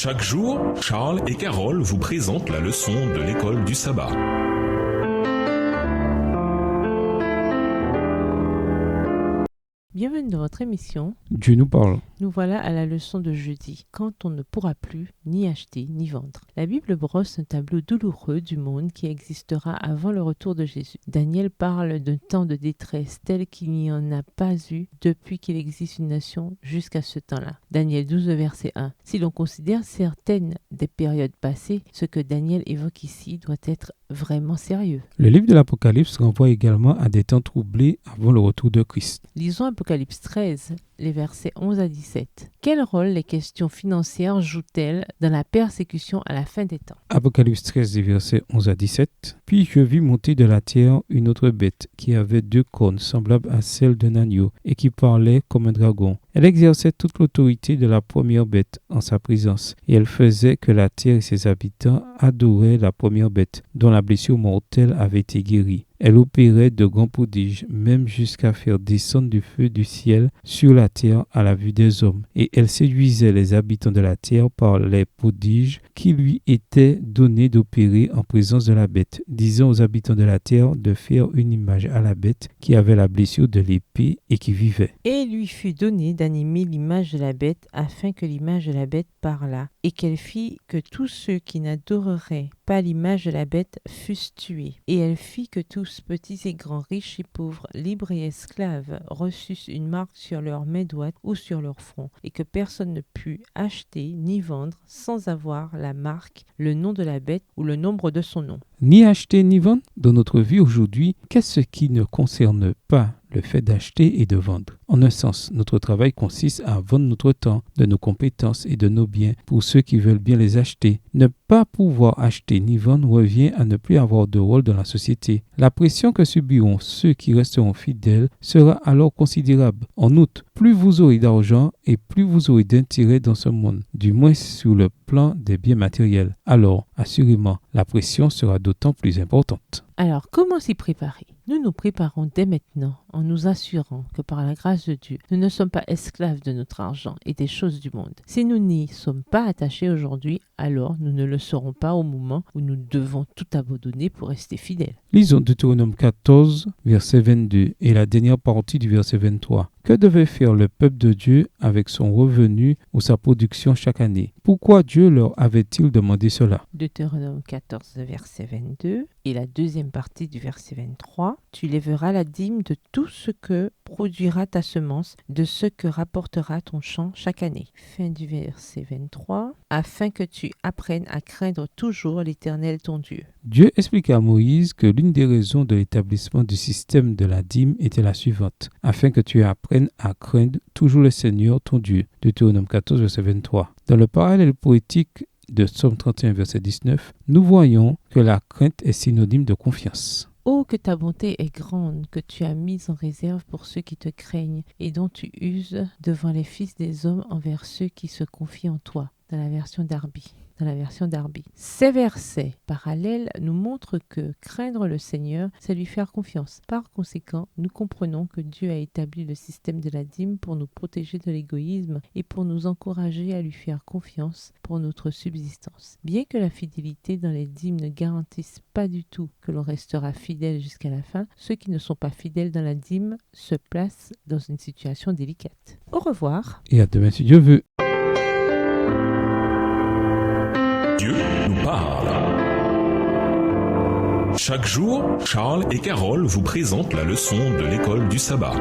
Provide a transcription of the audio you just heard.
Chaque jour, Charles et Carole vous présentent la leçon de l'école du sabbat. Bienvenue dans votre émission. Dieu nous parle. Nous voilà à la leçon de jeudi, quand on ne pourra plus ni acheter ni vendre. La Bible brosse un tableau douloureux du monde qui existera avant le retour de Jésus. Daniel parle d'un temps de détresse tel qu'il n'y en a pas eu depuis qu'il existe une nation jusqu'à ce temps-là. Daniel 12, verset 1. Si l'on considère certaines des périodes passées, ce que Daniel évoque ici doit être vraiment sérieux. Le livre de l'Apocalypse renvoie également à des temps troublés avant le retour de Christ. Lisons Apocalypse 13, les versets 11 à 17. Quel rôle les questions financières jouent-elles dans la persécution à la fin des temps? Apocalypse 13, les versets 11 à 17. Puis je vis monter de la terre une autre bête qui avait 2 cornes semblables à celles d'un agneau et qui parlait comme un dragon. Elle exerçait toute l'autorité de la première bête en sa présence et elle faisait que la terre et ses habitants adoraient la première bête dont la blessure mortelle avait été guérie. Elle opérait de grands prodiges, même jusqu'à faire descendre du feu du ciel sur la terre à la vue des hommes. Et elle séduisait les habitants de la terre par les prodiges qui lui étaient donnés d'opérer en présence de la bête, disant aux habitants de la terre de faire une image à la bête qui avait la blessure de l'épée et qui vivait. Et lui fut donné d'animer l'image de la bête afin que l'image de la bête parlât, et qu'elle fit que tous ceux qui n'adoreraient pas l'image de la bête fussent tués. Et elle fit que tous, petits et grands, riches et pauvres, libres et esclaves, reçussent une marque sur leur main droite ou sur leur front, et que personne ne put acheter ni vendre sans avoir la marque, le nom de la bête ou le nombre de son nom. Ni acheter ni vendre. Dans notre vie aujourd'hui, qu'est-ce qui ne concerne pas le fait d'acheter et de vendre? En un sens, notre travail consiste à vendre notre temps, de nos compétences et de nos biens pour ceux qui veulent bien les acheter. Ne pas pouvoir acheter ni vendre revient à ne plus avoir de rôle dans la société. La pression que subiront ceux qui resteront fidèles sera alors considérable. En outre, plus vous aurez d'argent et plus vous aurez d'intérêt dans ce monde, du moins sur le plan des biens matériels. Alors, assurément, la pression sera d'autant plus importante. Alors, comment s'y préparer? Nous nous préparons dès maintenant en nous assurant que par la grâce de Dieu, nous ne sommes pas esclaves de notre argent et des choses du monde. Si nous n'y sommes pas attachés aujourd'hui, alors nous ne le serons pas au moment où nous devons tout abandonner pour rester fidèles. Lisons Deutéronome 14, verset 22 et la dernière partie du verset 23. Que devait faire le peuple de Dieu avec son revenu ou sa production chaque année? Pourquoi Dieu leur avait-il demandé cela? Deutéronome 14, verset 22 et la deuxième partie du verset 23. Tu lèveras la dîme de tout ce que produira ta semence, de ce que rapportera ton champ chaque année. Fin du verset 23. Afin que tu apprennes à craindre toujours l'Éternel ton Dieu. Dieu expliqua à Moïse que l'une des raisons de l'établissement du système de la dîme était la suivante, afin que tu apprennes à craindre toujours le Seigneur ton Dieu. Deutéronome 14, verset 23. Dans le parallèle poétique de Psaume 31, verset 19, nous voyons que la crainte est synonyme de confiance. Oh, que ta bonté est grande, que tu as mise en réserve pour ceux qui te craignent, et dont tu uses devant les fils des hommes envers ceux qui se confient en toi. Dans la version Darby. Ces versets parallèles nous montrent que craindre le Seigneur, c'est lui faire confiance. Par conséquent, nous comprenons que Dieu a établi le système de la dîme pour nous protéger de l'égoïsme et pour nous encourager à lui faire confiance pour notre subsistance. Bien que la fidélité dans les dîmes ne garantisse pas du tout que l'on restera fidèle jusqu'à la fin, ceux qui ne sont pas fidèles dans la dîme se placent dans une situation délicate. Au revoir. Et à demain si Dieu veut. Dieu nous parle. Chaque jour, Charles et Carole vous présentent la leçon de l'école du sabbat.